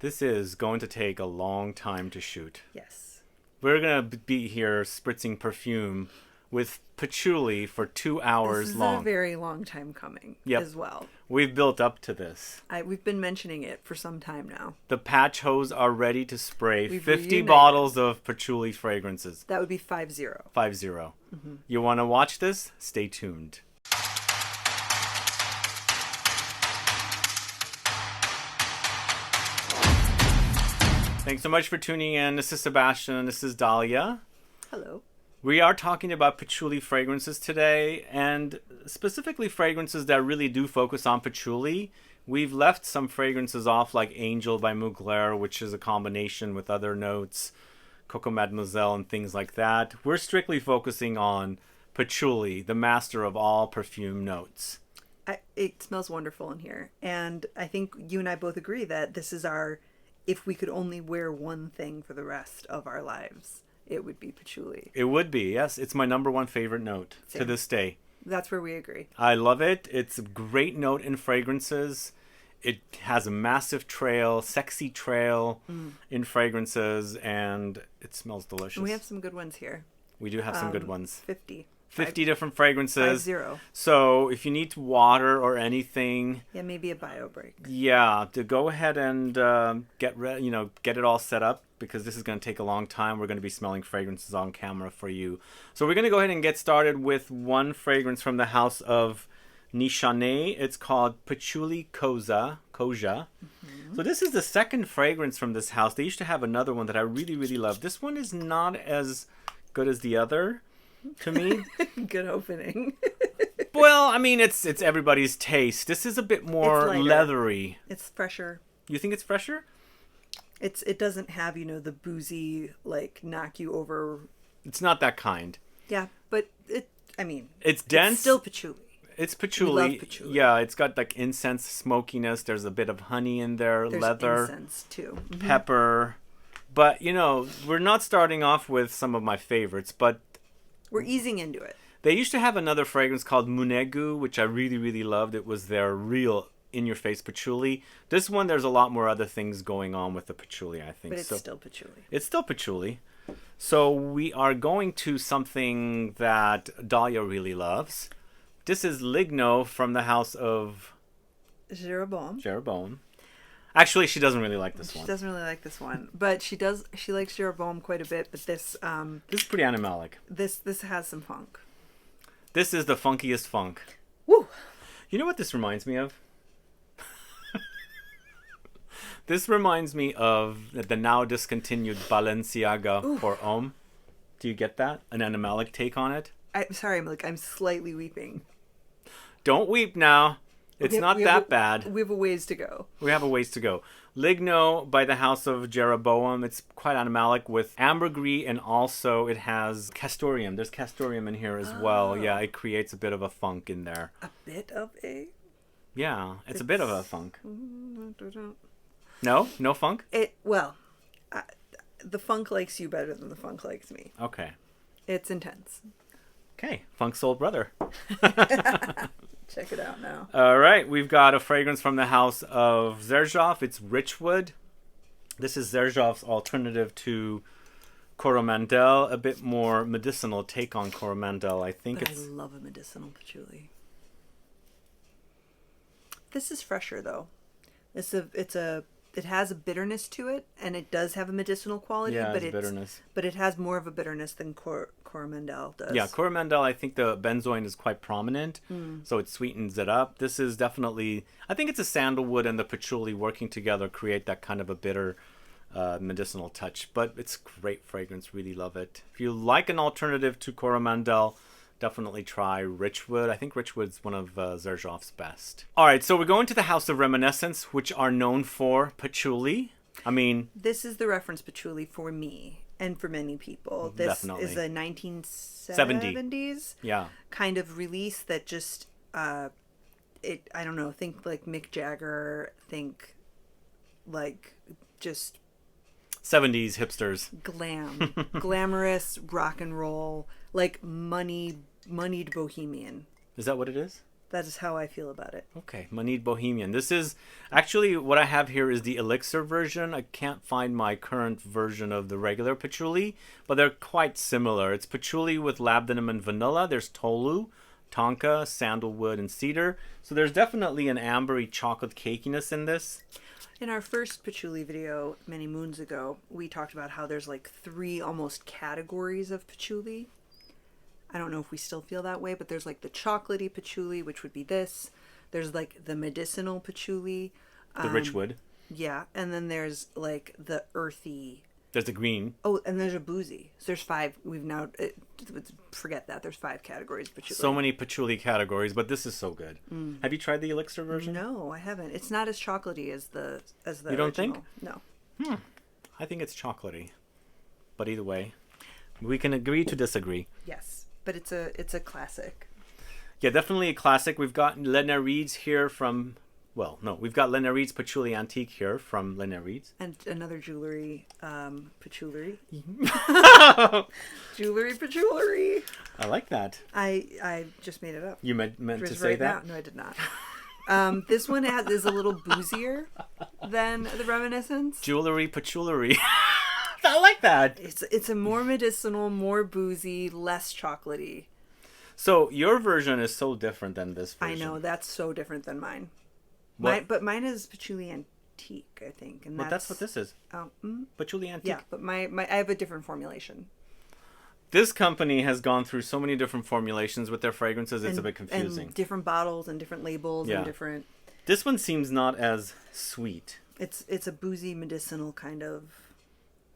This is going to take a long time to shoot. Yes. We're going to be here spritzing perfume with patchouli for 2 hours long. This is a very long time coming as well. We've built up to this. We've been mentioning it for some time now. The patch hose are ready to spray 50 reunited. bottles of patchouli fragrances. That would be 5-0. 5-0. You want to watch this? Stay tuned. Thanks so much for tuning in. This is Sebastian and this is Dahlia. Hello. We are talking about patchouli fragrances today, and specifically fragrances that really do focus on patchouli. We've left some fragrances off, like Angel by Mugler, which is a combination with other notes, Coco Mademoiselle and things like that. We're strictly focusing on patchouli, the master of all perfume notes. It smells wonderful in here, and I think you and I both agree that this is our, if we could only wear one thing for the rest of our lives, it would be patchouli. It would be, yes. It's my #1 favorite note to this day. That's where we agree. I love it. It's a great note in fragrances. It has a massive trail, sexy trail in fragrances, and it smells delicious. And we have some good ones here. We do have some good ones. 50 different fragrances. 5-0. So if you need water or anything, yeah, maybe a bio break. Yeah, to go ahead and get it all set up, because this is going to take a long time. We're going to be smelling fragrances on camera for you. So we're going to go ahead and get started with one fragrance from the house of NISHANE. It's called Patchouli KOZHA. So this is the second fragrance from this house. They used to have another one that I really, really love. This one is not as good as the other, to me. Good opening. Well, I mean, it's everybody's taste. This is a bit more leathery. It's fresher. You think it's fresher? It doesn't have, the boozy, like, knock you over. It's not that kind. Yeah, but it's dense. It's still patchouli. It's patchouli. We love patchouli. Yeah, it's got like incense smokiness. There's a bit of honey in there, There's leather, incense too. Pepper. But, we're not starting off with some of my favorites, but we're easing into it. They used to have another fragrance called Munegu, which I really, really loved. It was their real in-your-face patchouli. This one, there's a lot more other things going on with the patchouli, I think. But it's still patchouli. It's still patchouli. So we are going to something that Dahlia really loves. This is Ligno from the house of Jeroboam. Actually, she doesn't really like this one. She doesn't really like this one, but she likes Jeroboam quite a bit. But this is pretty animalic. This has some funk. This is the funkiest funk. Woo! You know what this reminds me of? This reminds me of the now discontinued Balenciaga for Homme. Do you get that? An animalic take on it? I'm sorry, I'm slightly weeping. Don't weep now. It's not that bad. We have a ways to go. We have a ways to go. Ligno by the house of Jeroboam. It's quite animalic with ambergris, and also it has castoreum. There's castoreum in here as well. Yeah, it creates a bit of a funk in there. A bit of a? Yeah, it's a bit of a funk. No? No funk? The funk likes you better than the funk likes me. Okay. It's intense. Okay, Funk's soul brother. Check it out now. All right, we've got a fragrance from the house of XERJOFF. It's RICHWOOD. This is XERJOFF's alternative to Coromandel, a bit more medicinal take on Coromandel. I love a medicinal patchouli. This is fresher though. It has a bitterness to it, and it does have a medicinal quality. Yeah, but it's bitterness. But it has more of a bitterness than Coromandel does. Yeah, Coromandel, I think the benzoin is quite prominent, so it sweetens it up. This is definitely, I think it's a sandalwood and the patchouli working together create that kind of a bitter medicinal touch. But it's great fragrance, really love it. If you like an alternative to Coromandel, definitely try RICHWOOD. I think RICHWOOD's one of XERJOFF's best. All right, so we're going to the house of Reminiscence, which are known for patchouli. I mean, this is the reference patchouli for me and for many people. This definitely is a 1970s kind of release that just I don't know, think like Mick Jagger, think like just 70s hipsters. Glamorous rock and roll, like moneyed bohemian. Is that what it is? That is how I feel about it. Okay, Manid Bohemian. This is actually what I have here is the elixir version. I can't find my current version of the regular patchouli, but they're quite similar. It's patchouli with labdanum and vanilla. There's tolu, tonka, sandalwood, and cedar. So there's definitely an ambery chocolate cakiness in this. In our first patchouli video many moons ago, we talked about how there's like 3 almost categories of patchouli. I don't know if we still feel that way, but there's like the chocolatey patchouli, which would be this. There's like the medicinal patchouli. The Richwood. Yeah, and then there's like the earthy. There's the green. Oh, and there's a boozy. So there's 5. We've now forget that. There's 5 categories of patchouli. So many patchouli categories, but this is so good. Have you tried the elixir version? No, I haven't. It's not as chocolatey as the You don't original. think? No. I think it's chocolatey. But either way, we can agree to disagree. Yes, but it's a classic. Yeah, definitely a classic. We've got Les NEREIDES here from, well, no, we've got Les NEREIDES Patchouli Antique here from Les NEREIDES. And another jewelry, patchouli. Jewelry patchouli. I like that. I just made it up. You meant to Just say right that? now. No, I did not. This one is a little boozier than the Reminiscence. Jewelry patchouli. I like that. It's a more medicinal, more boozy, less chocolatey. So your version is so different than this version. I know, that's so different than mine. What? Mine is patchouli antique, I think, and But that's what this is. Patchouli Antique. Yeah, but my I have a different formulation. This company has gone through so many different formulations with their fragrances. It's a bit confusing. And different bottles and different labels and different. This one seems not as sweet. It's a boozy medicinal kind of.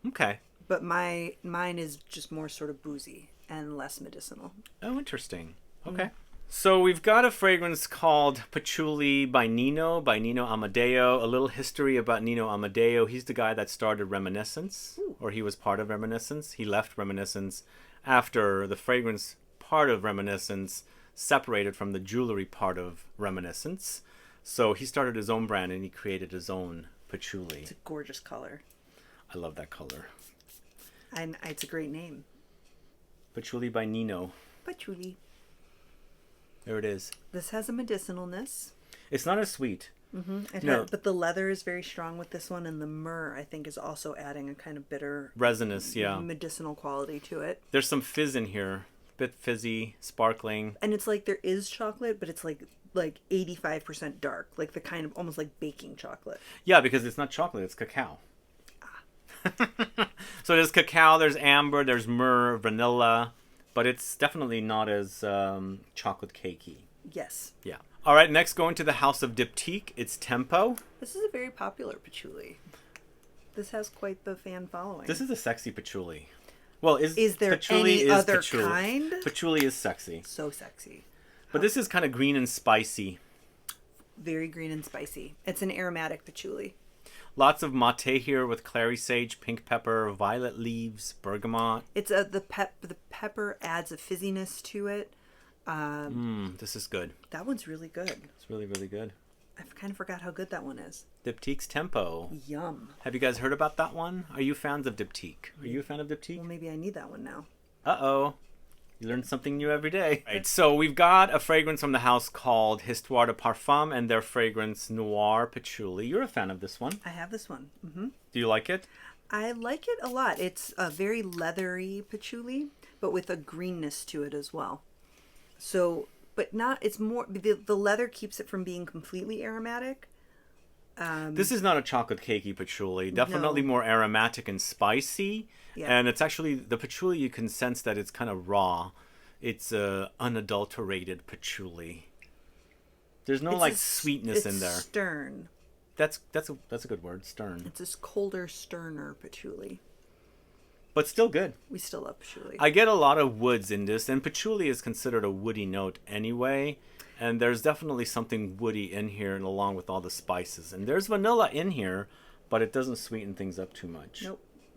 Okay. But mine is just more sort of boozy and less medicinal. Oh, interesting. Okay. So we've got a fragrance called Patchouli by Nino Amadeo. A little history about Nino Amadeo. He's the guy that started Reminiscence, or he was part of Reminiscence. He left Reminiscence after the fragrance part of Reminiscence separated from the jewelry part of Reminiscence. So he started his own brand and he created his own patchouli. It's a gorgeous color. I love that color. And it's a great name. Patchouli by Nino. Patchouli. There it is. This has a medicinalness. It's not as sweet. But the leather is very strong with this one, and the myrrh, I think, is also adding a kind of bitter, resinous, medicinal quality to it. There's some fizz in here, bit fizzy, sparkling, and it's like there is chocolate, but it's like 85% dark, like the kind of almost like baking chocolate. Yeah, because it's not chocolate; it's cacao. So there's cacao, there's amber, there's myrrh, vanilla, but it's definitely not as chocolate cakey. Yes. Yeah. All right, next going to the house of Diptyque. It's Tempo. This is a very popular patchouli. This has quite the fan following. This is a sexy patchouli. Well, is there patchouli any is other patchouli. kind? Patchouli is sexy. So sexy. But this is kind of green and spicy. Very green and spicy. It's an aromatic patchouli. Lots of mate here with clary sage, pink pepper, violet leaves, bergamot. It's the pepper adds a fizziness to it. This is good. That one's really good. It's really, really good. I kind of forgot how good that one is. Diptyque's Tempo. Yum. Have you guys heard about that one? Are you fans of Diptyque? Are you a fan of Diptyque? Well, maybe I need that one now. Uh-oh. You learn something new every day. Right, so we've got a fragrance from the house called Histoire de Parfum and their fragrance Noir Patchouli. You're a fan of this one. I have this one. Do you like it? I like it a lot. It's a very leathery patchouli, but with a greenness to it as well. So, but not, it's more, the leather keeps it from being completely aromatic. This is not a chocolate cakey patchouli. Definitely more aromatic and spicy. Yeah. And it's actually, the patchouli, you can sense that it's kind of raw. It's unadulterated patchouli. There's no sweetness in there. It's stern. That's a good word, stern. It's this colder, sterner patchouli. But still good. We still love patchouli. I get a lot of woods in this, and patchouli is considered a woody note anyway. And there's definitely something woody in here, and along with all the spices. And there's vanilla in here, but it doesn't sweeten things up too much.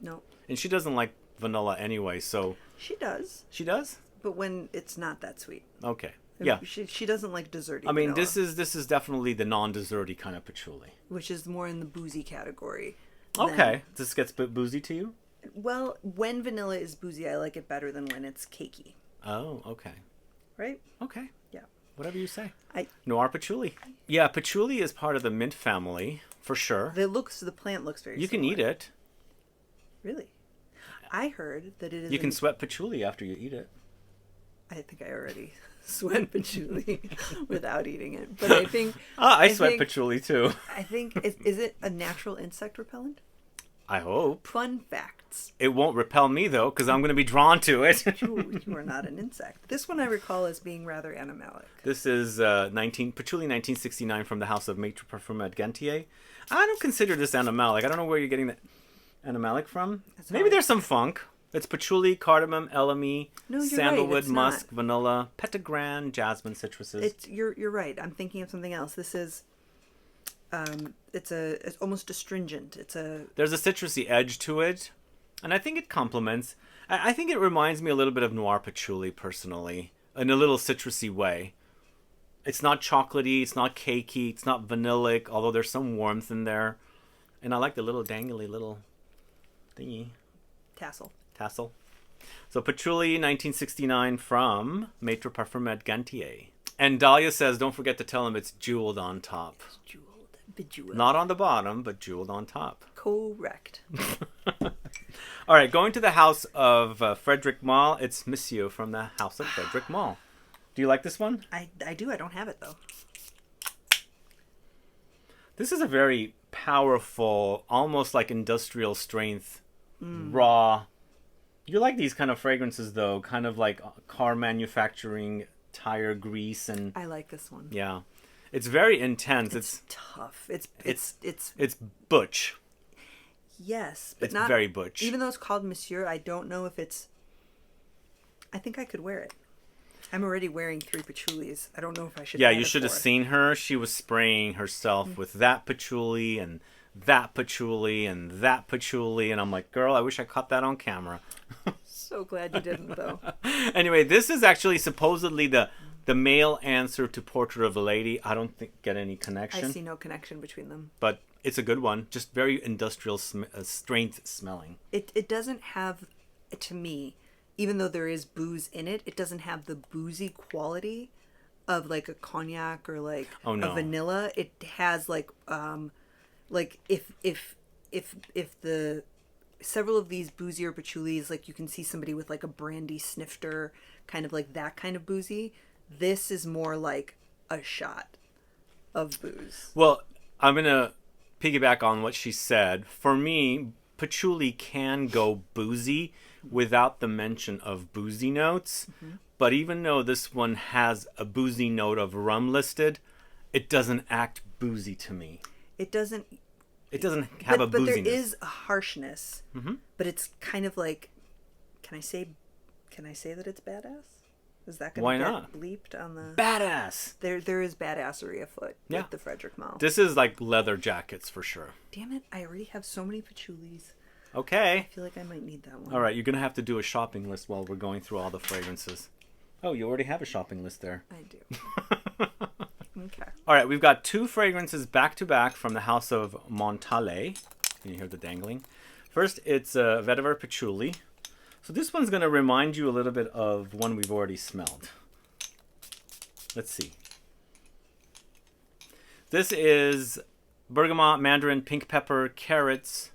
Nope. And she doesn't like vanilla anyway, so... She does. She does? But when it's not that sweet. Okay. Yeah. She doesn't like desserty I mean, vanilla, this is definitely the non-desserty kind of patchouli. which is more in the boozy category. Okay. This gets boozy to you? Well, when vanilla is boozy, I like it better than when it's cakey. Oh, okay. Right? Okay. Yeah. Whatever you say. I Noir patchouli. Yeah, patchouli is part of the mint family, for sure. the plant looks very You can similar. eat it. Really? I heard that it is You can sweat patchouli after you eat it. I think I already sweat patchouli without eating it. But I think I sweat think- patchouli too. I think is it a natural insect repellent? I hope. Fun facts. It won't repel me though, because I'm going to be drawn to it. You are not an insect. This one I recall as being rather animalic. This is Patchouli 1969 from the house of Maitre Parfumeur Gantier. I don't consider this animalic. I don't know where you're getting that animalic from. That's Maybe how there's some funk. It's patchouli, cardamom, elemi, No, you're sandalwood, right, it's musk, not. vanilla, petitgrain, jasmine, citruses. You're right. I'm thinking of something else. This is it's almost astringent. There's a citrusy edge to it, and I think it complements. I think it reminds me a little bit of noir patchouli, personally, in a little citrusy way. It's not chocolatey, it's not cakey, it's not vanillic, although there's some warmth in there. And I like the little dangly little thingy. tassel. Tassel. So Patchouli 1969 from Maitre Parfumeur Gantier. And Dahlia says, don't forget to tell him it's jeweled on top. Jeweled, bejeweled. Not on the bottom, but jeweled on top. Correct. All right, going to the house of Frederic Malle. It's Monsieur from the house of Frederic Malle. Do you like this one? I do. I don't have it though. This is a very powerful, almost like industrial strength, raw. You like these kind of fragrances though, kind of like car manufacturing, tire grease, and I like this one. yeah, it's very intense. It's tough. It's butch. yes, but It's not very butch. Even though it's called Monsieur, I don't know if it's. I think I could wear it. I'm already wearing 3 patchoulis. I don't know if I should. Yeah, add you a should have 4th. seen her. She was spraying herself with that patchouli and that patchouli and that patchouli, and I'm like, girl, I wish I caught that on camera. So glad you didn't though. Anyway, this is actually supposedly the male answer to Portrait of a Lady. I don't get any connection. I see no connection between them. But it's a good one. Just very industrial strength smelling. It doesn't have, to me, even though there is booze in it, it doesn't have the boozy quality of like a cognac or like Oh, no. a vanilla. It has like if the several of these boozier patchoulis, like you can see somebody with like a brandy snifter, kind of like that kind of boozy. This is more like a shot of booze. Well, I'm going to piggyback on what she said. For me, patchouli can go boozy without the mention of boozy notes. But even though this one has a boozy note of rum listed, it doesn't act boozy to me. It doesn't. It doesn't have a But there booziness. is a harshness. But it's kind of like, can I say that it's badass? Is that going Why to get not? bleeped on the? Badass. There is badassery afoot Yeah. with the Frederic Malle. This is like leather jackets for sure. Damn it! I already have so many patchoulis. Okay. I feel like I might need that one. All right, you're going to have to do a shopping list while we're going through all the fragrances. Oh, you already have a shopping list there. I do. Okay. All right, we've got 2 fragrances back to back from the house of Montale. Can you hear the dangling? First, it's Vetiver Patchouli. So this one's going to remind you a little bit of one we've already smelled. Let's see. This is bergamot, mandarin, pink pepper, carrot,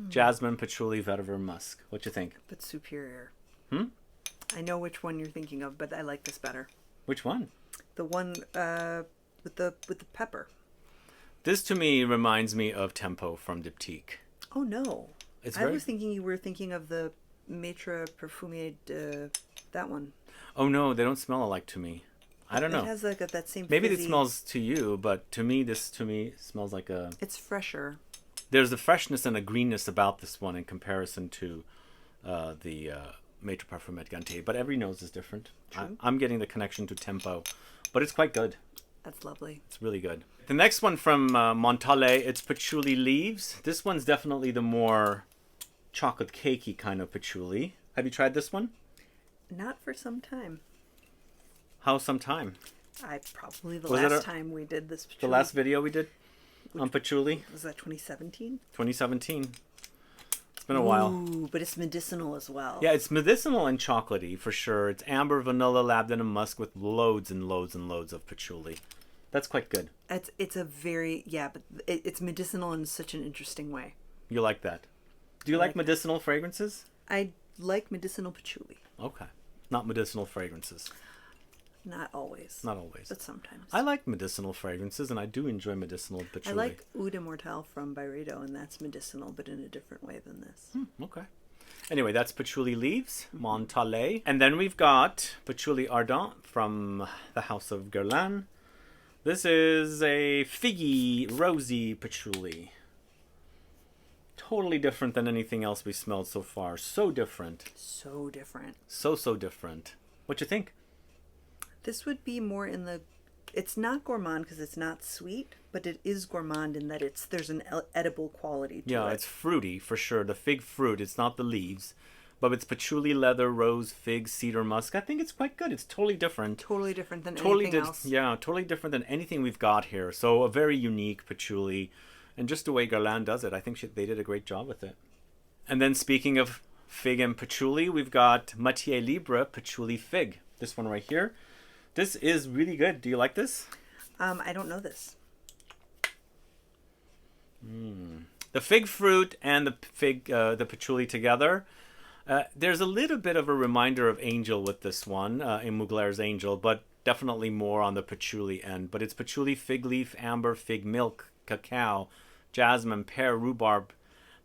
jasmine, patchouli, vetiver, musk. What you think? But superior. Hmm? I know which one you're thinking of, but I like this better. Which one? The one with the pepper. This to me reminds me of Tempo from Diptyque. Oh no! It's I very... was thinking you were thinking of the Maitre Parfumé, that one. Oh no, they don't smell alike to me. I don't know. It has like that same. Maybe it fizzy... smells to you, but to me, this smells like a... It's fresher. There's a freshness and a greenness about this one in comparison to the Maitre Parfumé Gantier, but every nose is different. I'm getting the connection to Tempo, but it's quite good. That's lovely. It's really good. The next one from Montale, it's Patchouli Leaves. This one's definitely the more chocolate cakey kind of patchouli. Have you tried this one? Not for some time. How sometime? Probably the Was it last time we did this. The last video we did on patchouli? Was that 2017? 2017. been a while. Ooh, but it's medicinal as well. Yeah, it's medicinal and chocolatey for sure. It's amber, vanilla, lavender, and musk with loads and loads and loads of patchouli. That's quite good. It's a very, yeah, but it's medicinal in such an interesting way. You like that? Do you like medicinal fragrances? I like medicinal patchouli. Okay. Not medicinal fragrances. Not always. Not always. But sometimes. I like medicinal fragrances, and I do enjoy medicinal patchouli. I like Eau de Mortelle from Byredo, and that's medicinal, but in a different way than this. Okay. Anyway, that's Patchouli Leaves, Montale. And then we've got Patchouli Ardent from the House of Guerlain. This is a figgy, rosy patchouli. Totally different than anything else we smelled so far. So different. So different. So different. What you think? This would be more in the... It's not gourmand because it's not sweet, but it is gourmand in that there's an edible quality to it. Yeah, it's fruity for sure. The fig fruit. It's not the leaves. But it's patchouli, leather, rose, fig, cedar, musk. I think it's quite good. It's totally different. Totally different than anything else. Yeah, totally different than anything we've got here. So a very unique patchouli. And just the way Guerlain does it, I think they did a great job with it. And then speaking of fig and patchouli, we've got Matière Libre Patchouli Fig. This one right here. This is really good. Do you like this? I don't know this. The fig fruit and the patchouli together. There's a little bit of a reminder of Angel with this one, in Mugler's Angel, but definitely more on the patchouli end. But it's patchouli, fig leaf, amber, fig milk, cacao, jasmine, pear, rhubarb.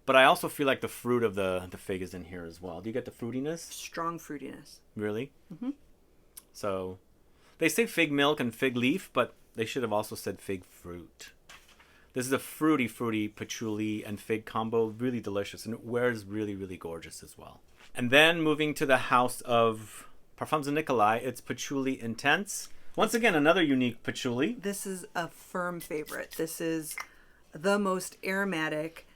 But I also feel like the fruit of the fig is in here as well. Do you get the fruitiness? Strong fruitiness. Really? Mm-hmm. So they say fig milk and fig leaf, but they should have also said fig fruit. This is a fruity patchouli and fig combo. Really delicious. And it wears really, really gorgeous as well. And then moving to the house of Parfums de Nicolai, it's Patchouli Intense. Once again, another unique patchouli. This is a firm favorite. This is the most aromatic,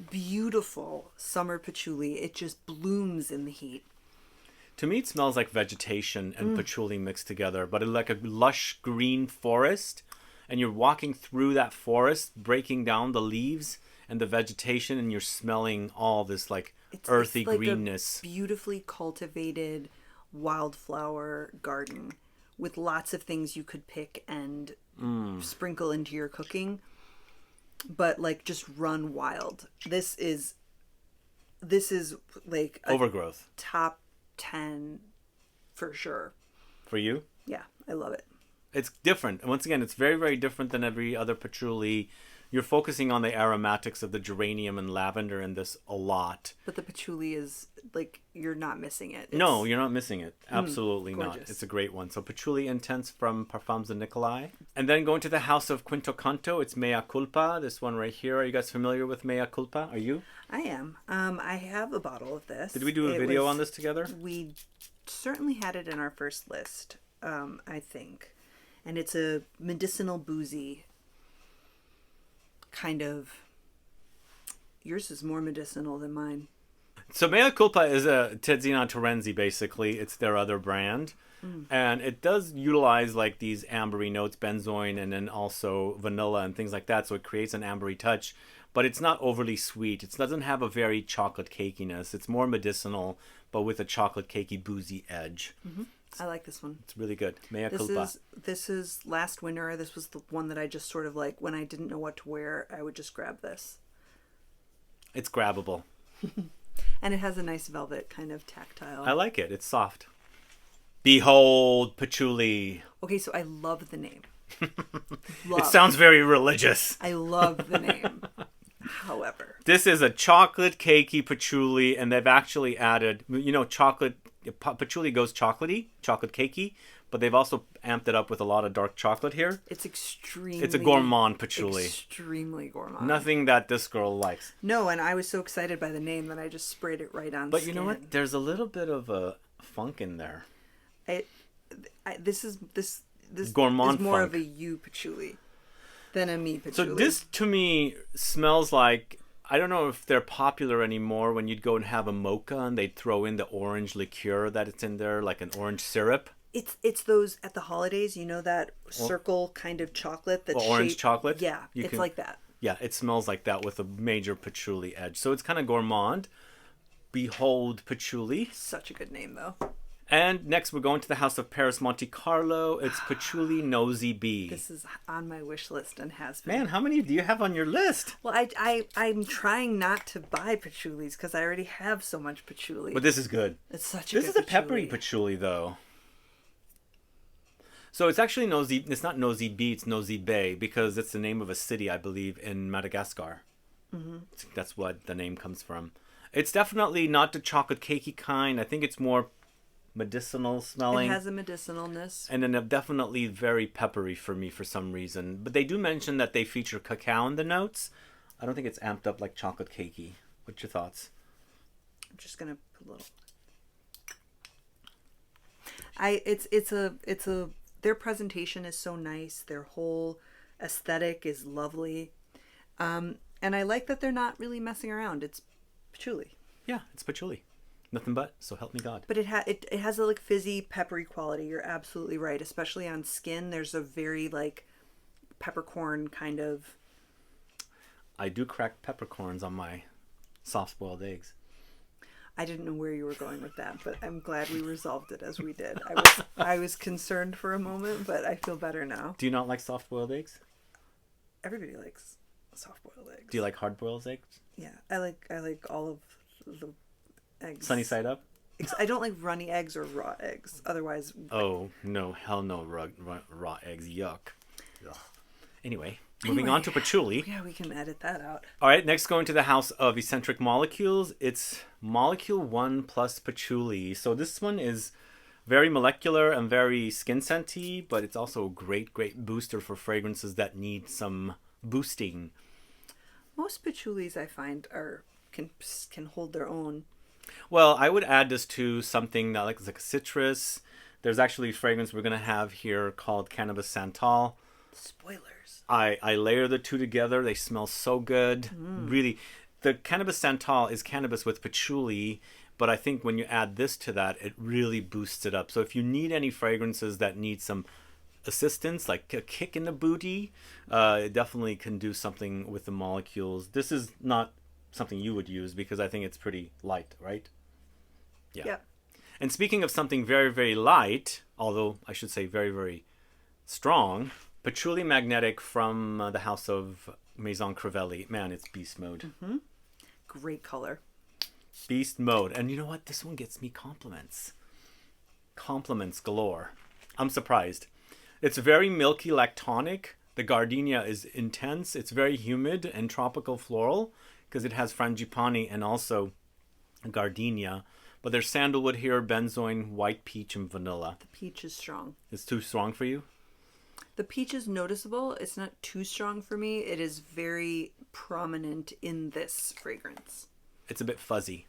beautiful summer patchouli. It just blooms in the heat. To me, it smells like vegetation and patchouli mixed together, but like a lush green forest. And you're walking through that forest, breaking down the leaves and the vegetation, and you're smelling all this like earthy it's like greenness. A beautifully cultivated wildflower garden with lots of things you could pick and sprinkle into your cooking, but like just run wild. This is like Overgrowth. Top 10 for sure. For you? Yeah, I love it. It's different. And once again, it's very, very different than every other patchouli. You're focusing on the aromatics of the geranium and lavender in this a lot. But the patchouli is like, you're not missing it. No, you're not missing it. Absolutely not. gorgeous. It's a great one. So Patchouli Intense from Parfums de Nicolai. And then going to the house of Quinto Canto, it's Mea Culpa. This one right here. Are you guys familiar with Mea Culpa? Are you? I am. I have a bottle of this. Did we do a video on this together? We certainly had it in our first list, I think. And it's a medicinal boozy kind of... Yours is more medicinal than mine. So Mea Culpa is a Terzina Terenzi, basically. It's their other brand. And it does utilize like these ambery notes, benzoin, and then also vanilla and things like that. So it creates an ambery touch. But it's not overly sweet. It doesn't have a very chocolate cakiness. It's more medicinal, but with a chocolate cakey boozy edge. I like this one. It's really good. Mea Culpa. This is last winter. This was the one that I just sort of like, when I didn't know what to wear, I would just grab this. It's grabbable. And it has a nice velvet kind of tactile. I like it. It's soft. Behold, Patchouli. Okay, so I love the name. It sounds very religious. I love the name. However, this is a chocolate cakey patchouli, and they've actually added, you know, chocolate. Patchouli goes chocolatey, chocolate cakey, but they've also amped it up with a lot of dark chocolate here. It's extremely... It's a gourmand patchouli. Extremely gourmand. Nothing that this girl likes. No, and I was so excited by the name that I just sprayed it right on But skin. you know what? There's a little bit of a funk in there. This Gourmand is more funk. of a you patchouli than a me patchouli. So this, to me, smells like... I don't know if they're popular anymore when you'd go and have a mocha and they'd throw in the orange liqueur that it's in there, like an orange syrup. It's those at the holidays, you know, that circle kind of chocolate that's orange shaped, chocolate? Yeah, it's like that. Yeah, it smells like that with a major patchouli edge. So it's kind of gourmand. Behold Patchouli. Such a good name, though. And next we're going to the House of Paris Monte Carlo. It's Patchouli Nosy Bee. This is on my wish list and has been. Man, how many do you have on your list? Well, I'm trying not to buy patchoulis because I already have so much patchouli. But this is good. It's such a good This is a peppery patchouli, though. So it's actually Nosy. It's not Nosy Bee. It's Nosy Bay because it's the name of a city, I believe, in Madagascar. Mm-hmm. That's what the name comes from. It's definitely not the chocolate cakey kind. I think it's more medicinal smelling. It has a medicinalness. And then definitely very peppery for me for some reason. But they do mention that they feature cacao in the notes. I don't think it's amped up like chocolate cakey. What's your thoughts? I'm just gonna put a little. Their presentation is so nice. Their whole aesthetic is lovely. And I like that they're not really messing around. It's patchouli. Yeah, it's patchouli. Nothing but, so help me God. But it has a like fizzy, peppery quality. You're absolutely right. Especially on skin, there's a very like peppercorn kind of. I do crack peppercorns on my soft-boiled eggs. I didn't know where you were going with that, but I'm glad we resolved it as we did. I was concerned for a moment, but I feel better now. Do you not like soft-boiled eggs? Everybody likes soft-boiled eggs. Do you like hard-boiled eggs? Yeah, I like all of the eggs. Sunny side up? I don't like runny eggs or raw eggs. Otherwise. Oh no, hell no, raw eggs, yuck. Ugh. Anyway, moving on to patchouli. Yeah, we can edit that out. All right, next going to the House of Eccentric Molecules. It's Molecule 1 plus Patchouli. So this one is very molecular and very skin scenty, but it's also a great booster for fragrances that need some boosting. Most patchoulis I find can hold their own. Well, I would add this to something that like a citrus. There's actually a fragrance we're going to have here called Cannabis Santal. Spoilers. I layer the two together. They smell so good. Really, the Cannabis Santal is cannabis with patchouli, but I think when you add this to that, it really boosts it up. So if you need any fragrances that need some assistance, like a kick in the booty, it definitely can do something with the molecules. This is not something you would use because I think it's pretty light, right? Yeah. Yep. And speaking of something very, very light, although I should say very, very strong, Patchouli Magnetic from the House of Maison Crivelli. Man, it's beast mode. Mm-hmm. Great color. Beast mode. And you know what? This one gets me compliments. Compliments galore. I'm surprised. It's very milky lactonic. The gardenia is intense. It's very humid and tropical floral because it has frangipani and also gardenia. But there's sandalwood here, benzoin, white peach, and vanilla. The peach is strong. It's too strong for you? The peach is noticeable. It's not too strong for me. It is very prominent in this fragrance. It's a bit fuzzy.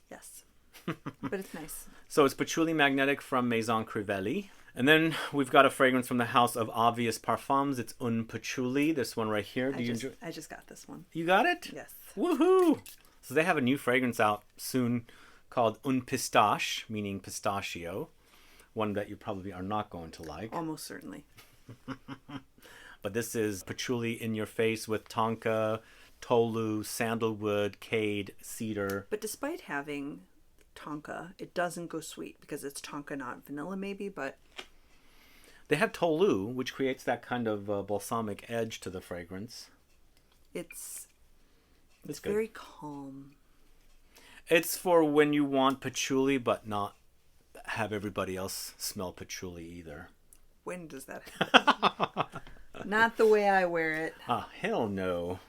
Yes. But it's nice. So it's Patchouli Magnetic from Maison Crivelli. And then we've got a fragrance from the House of Obvious Parfums. It's Un Patchouli. This one right here. I just got this one. You got it? Yes. Woohoo! So they have a new fragrance out soon called Un Pistache, meaning pistachio. One that you probably are not going to like. Almost certainly. But this is patchouli in your face with tonka, tolu, sandalwood, cade, cedar. But despite having tonka, it doesn't go sweet because it's tonka, not vanilla maybe, but... They have tolu, which creates that kind of balsamic edge to the fragrance. It's good. Very calm. It's for when you want patchouli, but not have everybody else smell patchouli either. When does that happen? Not the way I wear it. Ah, hell no.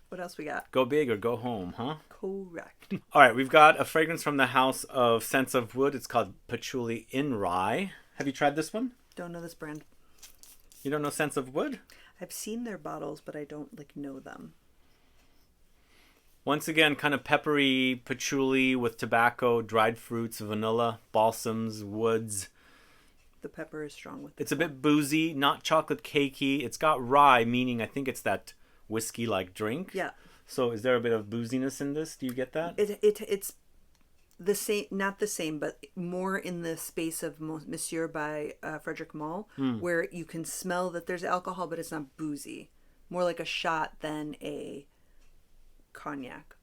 What else we got? Go big or go home, huh? Correct. All right, we've got a fragrance from the House of Scents of Wood. It's called Patchouli in Rye. Have you tried this one? Don't know this brand. You don't know Scents of Wood? I've seen their bottles, but I don't know them. Once again, kind of peppery patchouli with tobacco, dried fruits, vanilla, balsams, woods. The pepper is strong with it. It's a bit boozy, not chocolate cakey. It's got rye, meaning I think it's that whiskey-like drink. Yeah. So is there a bit of booziness in this? Do you get that? It's the same, not the same, but more in the space of Monsieur by Frederic Malle, where you can smell that there's alcohol, but it's not boozy. More like a shot than a cognac.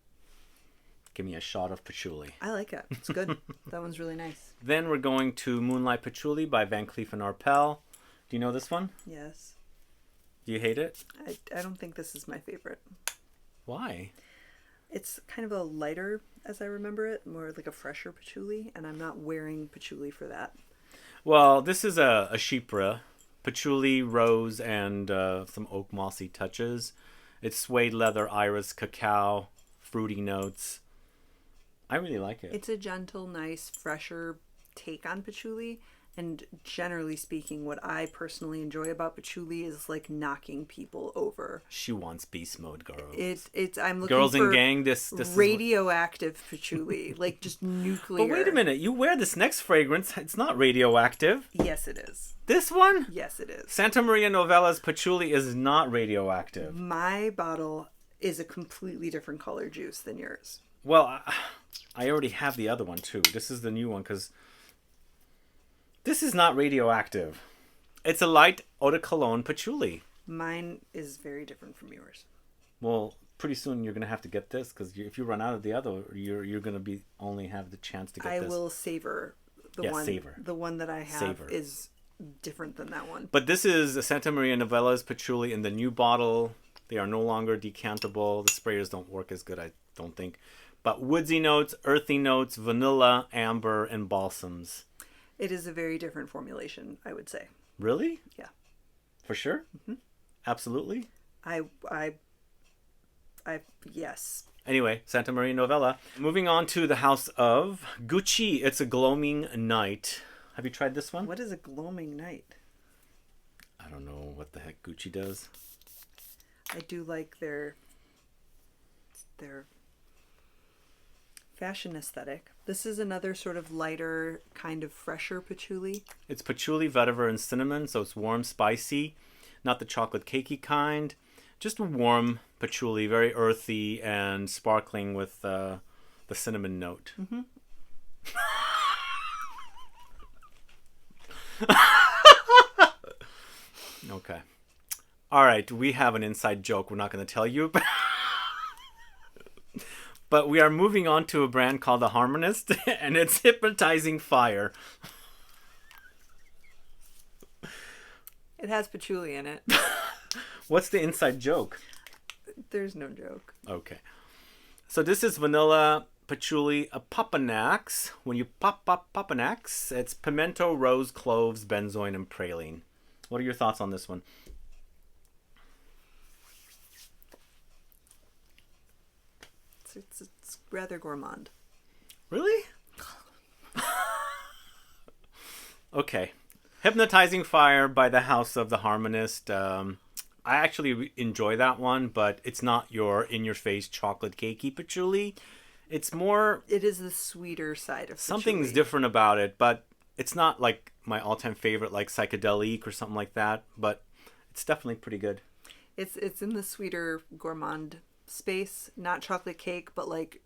Give me a shot of patchouli. I like it. It's good. That one's really nice. Then we're going to Moonlight Patchouli by Van Cleef & Arpels. Do you know this one? Yes. Do you hate it? I don't think this is my favorite. Why? It's kind of a lighter, as I remember it, more like a fresher patchouli, and I'm not wearing patchouli for that. Well, this is a chypre. Patchouli, rose, and some oak mossy touches. It's suede leather, iris, cacao, fruity notes. I really like it. It's a gentle, nice, fresher take on patchouli. And generally speaking, what I personally enjoy about patchouli is like knocking people over. She wants beast mode, girls. I'm looking Girls for in gang. This radioactive patchouli, like just nuclear. But wait a minute, you wear this next fragrance. It's not radioactive. Yes, it is. This one? Yes, it is. Santa Maria Novella's patchouli is not radioactive. My bottle is a completely different color juice than yours. Well, I already have the other one too. This is the new one because this is not radioactive. It's a light eau de cologne patchouli. Mine is very different from yours. Well, pretty soon you're gonna have to get this because if you run out of the other, you're gonna be only have the chance to get this. I will savor the one. Savor. The one that I have is different than that one. But this is a Santa Maria Novella's patchouli in the new bottle. They are no longer decantable. The sprayers don't work as good, I don't think. But woodsy notes, earthy notes, vanilla, amber, and balsams. It is a very different formulation, I would say. Really? Yeah. For sure? Mm-hmm. Absolutely? Yes. Anyway, Santa Maria Novella. Moving on to the house of Gucci. It's a gloaming night. Have you tried this one? What is a gloaming night? I don't know what the heck Gucci does. I do like their fashion aesthetic. This is another sort of lighter, kind of fresher patchouli. It's patchouli, vetiver, and cinnamon, so it's warm, spicy. Not the chocolate cakey kind. Just a warm patchouli, very earthy and sparkling with the cinnamon note. Mm-hmm. Okay. All right, we have an inside joke we're not going to tell you about. But we are moving on to a brand called The Harmonist, and it's Hypnotizing Fire. It has patchouli in it. What's the inside joke? There's no joke. Okay. So this is vanilla, patchouli, a papanax. When you pop papanax, it's pimento, rose, cloves, benzoin, and praline. What are your thoughts on this one? It's rather gourmand. Really? Okay. Hypnotizing Fire by the House of the Harmonist. I actually enjoy that one, but it's not your in-your-face chocolate cakey patchouli. It's more... It is the sweeter side of patchouli. Something's different about it, but it's not like my all-time favorite, like Psychedelic or something like that, but it's definitely pretty good. It's in the sweeter gourmand space, not chocolate cake, but like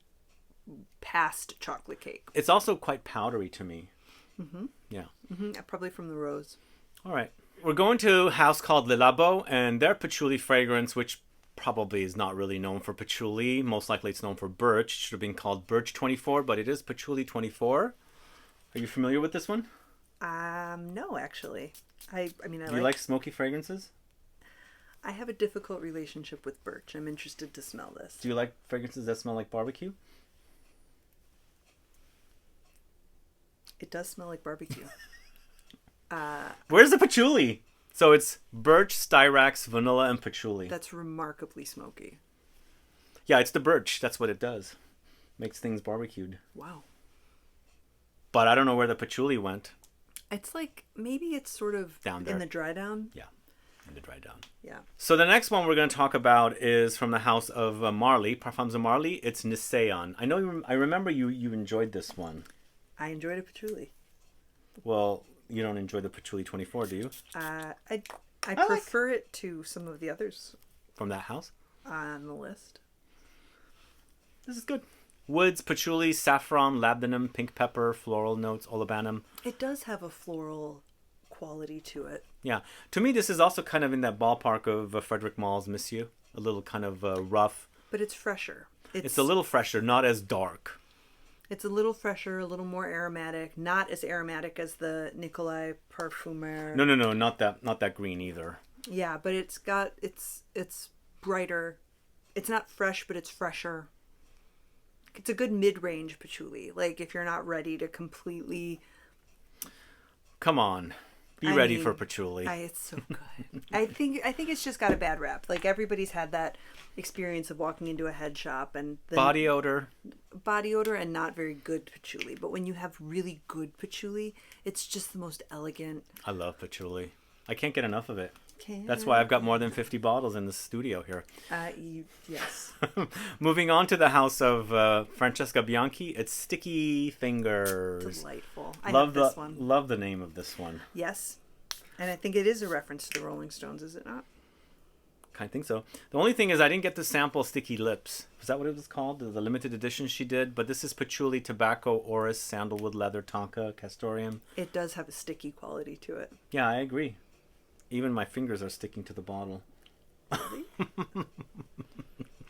past chocolate cake. It's also quite powdery to me. Mm-hmm. Yeah. Mm-hmm. Probably from the rose. All right. We're going to a house called Le Labo, and their patchouli fragrance, which probably is not really known for patchouli. Most likely it's known for birch. It should have been called Birch 24, but it is Patchouli 24. Are you familiar with this one? No, actually. I mean, Do you like smoky fragrances? I have a difficult relationship with birch. I'm interested to smell this. Do you like fragrances that smell like barbecue? It does smell like barbecue. Where's the patchouli? So it's birch, styrax, vanilla, and patchouli. That's remarkably smoky. Yeah, it's the birch. That's what it does. Makes things barbecued. Wow. But I don't know where the patchouli went. It's like, maybe it's sort of down there. In the dry down. Yeah, in the dry down. Yeah. So the next one we're going to talk about is from the house of Marley, Parfums of Marley. It's NISHANE. I know I remember you enjoyed this one. I enjoyed a patchouli. Well, you don't enjoy the Patchouli 24, do you? I prefer it to some of the others. From that house? On the list. This is good. Woods, patchouli, saffron, labdanum, pink pepper, floral notes, olibanum. It does have a floral quality to it. Yeah. To me, this is also kind of in that ballpark of Frederic Malle's Monsieur. A little kind of rough. But it's fresher. It's a little fresher, not as dark. It's a little fresher, a little more aromatic. Not as aromatic as the Nicolai Parfumeur. No, not that green either. Yeah, but it's brighter. It's not fresh, but it's fresher. It's a good mid-range patchouli. Like if you're not ready to completely... Come on. Be ready for patchouli. It's so good. I think it's just got a bad rap. Like everybody's had that experience of walking into a head shop and body odor and not very good patchouli. But when you have really good patchouli, it's just the most elegant. I love patchouli. I can't get enough of it. That's why I've got more than 50 bottles in the studio here. Yes. Moving on to the house of Francesca Bianchi. It's Sticky Fingers. Delightful. I love this one. Love the name of this one. Yes. And I think it is a reference to the Rolling Stones, is it not? I think so. The only thing is I didn't get to sample Sticky Lips. Was that what it was called? The limited edition she did? But this is patchouli, tobacco, orris, sandalwood, leather, tonka, castoreum. It does have a sticky quality to it. Yeah, I agree. Even my fingers are sticking to the bottle. Really?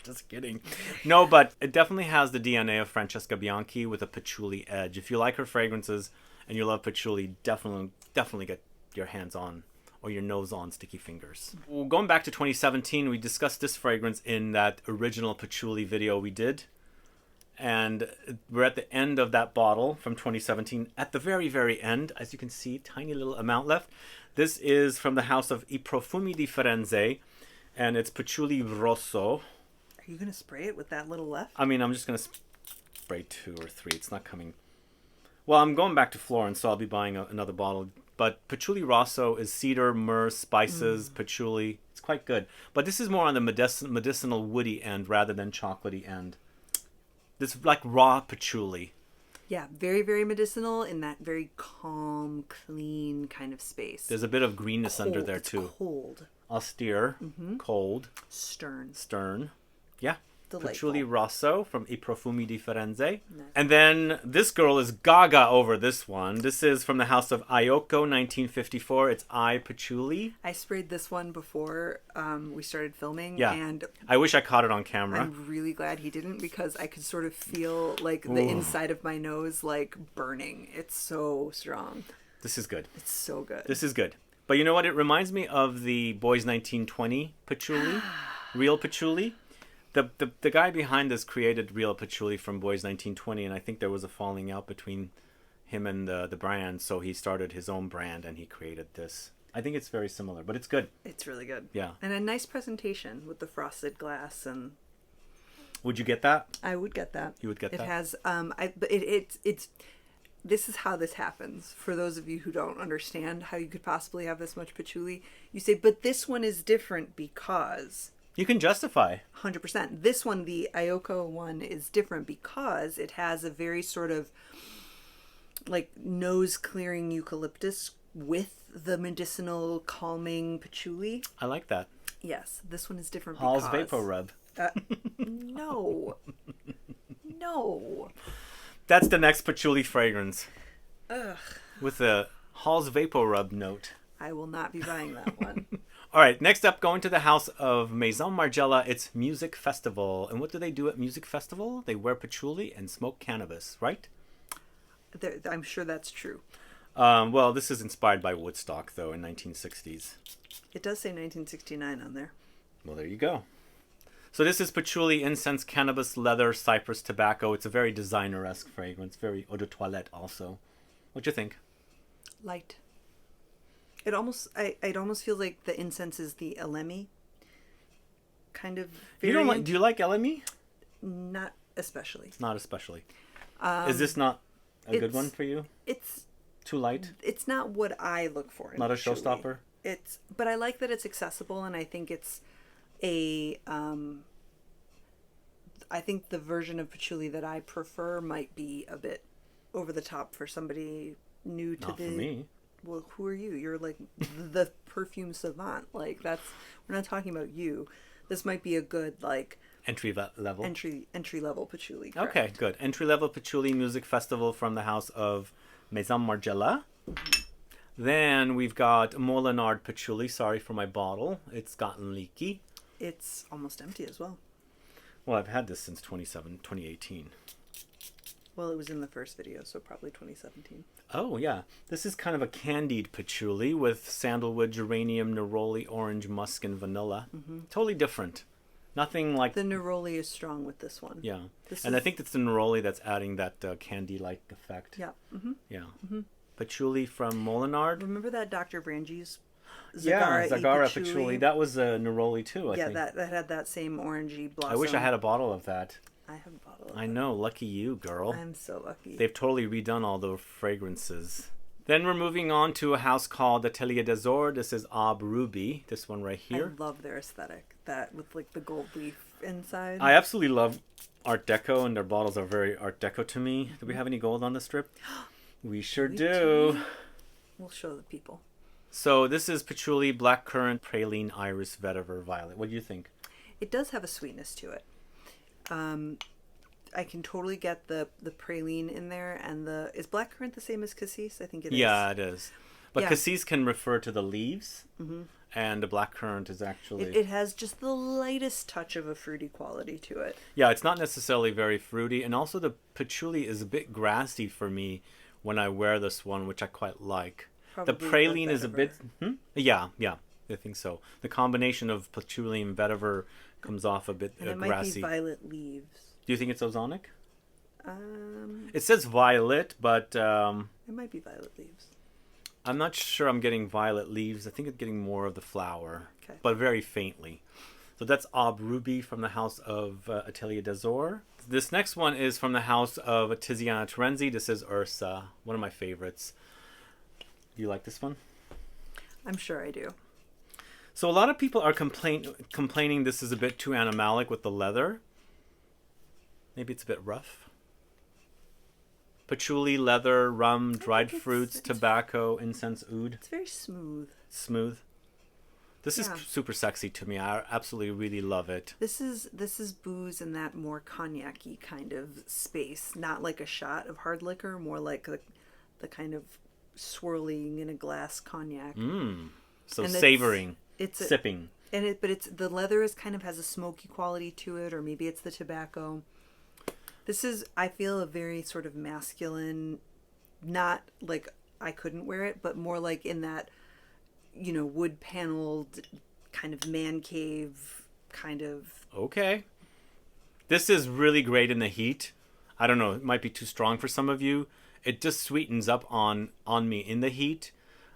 Just kidding. No, but it definitely has the DNA of Francesca Bianchi with a patchouli edge. If you like her fragrances and you love patchouli, definitely get your hands on or your nose on Sticky Fingers. Well, going back to 2017, we discussed this fragrance in that original patchouli video we did. And we're at the end of that bottle from 2017. At the very, very end, as you can see, tiny little amount left. This is from the house of I Profumi di Firenze, and it's Patchouli Rosso. Are you going to spray it with that little left? I mean, I'm just going to spray 2 or 3. It's not coming. Well, I'm going back to Florence, so I'll be buying another bottle. But Patchouli Rosso is cedar, myrrh, spices, patchouli. It's quite good. But this is more on the medicinal woody end rather than chocolatey end. This is like raw patchouli. Yeah, very, very medicinal in that very calm, clean kind of space. There's a bit of greenness under there, it's too. Cold. Austere, cold. Stern. Yeah. Delightful. Patchouli Rosso from I Profumi di Firenze. Nice. And then this girl is gaga over this one. This is from the house of Ayoko, 1954. It's I Patchouli. I sprayed this one before we started filming. Yeah. And I wish I caught it on camera. I'm really glad he didn't because I could sort of feel like the inside of my nose like burning. It's so strong. This is good. It's so good. This is good. But you know what? It reminds me of the Boys 1920 patchouli. Real patchouli. The guy behind this created Real Patchouli from Boys 1920, and I think there was a falling out between him and the brand, so he started his own brand and he created this. I think it's very similar, but it's good. It's really good. Yeah. And a nice presentation with the frosted glass and... Would you get that? I would get that. You would get that? It has... it's this is how this happens. For those of you who don't understand how you could possibly have this much patchouli, you say, but this one is different because... You can justify. 100%. This one, the Ayoko one, is different because it has a very sort of like nose clearing eucalyptus with the medicinal calming patchouli. I like that. Yes, this one is different Hall's because... Vapor Rub. No. No. That's the next patchouli fragrance. Ugh. With a Hall's Vapor Rub note. I will not be buying that one. All right, next up, going to the house of Maison Margiela, it's Music Festival. And what do they do at Music Festival? They wear patchouli and smoke cannabis, right? I'm sure that's true. Well, this is inspired by Woodstock, though, in 1960s. It does say 1969 on there. Well, there you go. So this is patchouli, incense, cannabis, leather, cypress, tobacco. It's a very designer-esque fragrance, very eau de toilette also. What do you think? Light. It almost feels like the incense is the elemi kind of variant. Do you like elemi? Not especially. Not especially. Is this not a good one for you? It's too light. It's not what I look for. Not a showstopper. But I like that it's accessible, and I think it's a. I think the version of patchouli that I prefer might be a bit over the top for somebody new to Not for me. Well, who are you? You're like the perfume savant. Like we're not talking about you. This might be a good like entry level patchouli. Correct? Okay, good. Entry level patchouli music festival from the house of Maison Margiela. Then we've got Molinard Patchouli. Sorry for my bottle. It's gotten leaky. It's almost empty as well. Well, I've had this since 2018. Well, it was in the first video, so probably 2017. Oh, yeah. This is kind of a candied patchouli with sandalwood, geranium, neroli, orange, musk, and vanilla. Totally different. Nothing like... The neroli is strong with this one. Yeah. I think it's the neroli that's adding that candy-like effect. Yeah. Yeah. Patchouli from Molinard. Remember that Dr. Brangi's Zagara Patchouli? That was a neroli too, I think. Yeah, that had that same orangey blossom. I wish I had a bottle of that. I have a bottle of I know, lucky you, girl. I'm so lucky. They've totally redone all the fragrances. Then we're moving on to a house called Atelier des Ors. This is Aube Ruby, this one right here. I love their aesthetic, that with like the gold leaf inside. I absolutely love Art Deco, and their bottles are very Art Deco to me. Do we have any gold on the strip? We sure do. We'll show the people. So this is Patchouli, Blackcurrant, Praline, Iris, Vetiver, Violet. What do you think? It does have a sweetness to it. I can totally get the praline in there, and is blackcurrant the same as cassis? I think it is. Yeah, it is. But cassis can refer to the leaves, and the blackcurrant is actually... It has just the lightest touch of a fruity quality to it. Yeah, it's not necessarily very fruity, and also the patchouli is a bit grassy for me when I wear this one, which I quite like. Probably the praline is a bit... Yeah, I think so. The combination of patchouli and vetiver comes off a bit and it grassy. Might be violet leaves. Do you think it's ozonic? It says violet, but... it might be violet leaves. I'm not sure I'm getting violet leaves. I think it's getting more of the flower, but very faintly. So that's Aube Ruby from the house of Atelier des Ors. This next one is from the house of Tiziana Terenzi. This is Ursa, one of my favorites. Do you like this one? I'm sure I do. So a lot of people are complaining this is a bit too animalic with the leather. Maybe it's a bit rough. Patchouli, leather, rum, dried fruits, tobacco, incense, oud. It's very smooth. Smooth. This is super sexy to me. I absolutely really love it. This is booze in that more cognac-y kind of space. Not like a shot of hard liquor, more like the kind of swirling in a glass cognac. So and savoring. It's sipping. But the leather is kind of has a smoky quality to it, or maybe it's the tobacco. This is, I feel, a very sort of masculine, not like I couldn't wear it, but more like in that, wood paneled kind of man cave kind of. Okay. This is really great in the heat. I don't know, it might be too strong for some of you. It just sweetens up on me in the heat.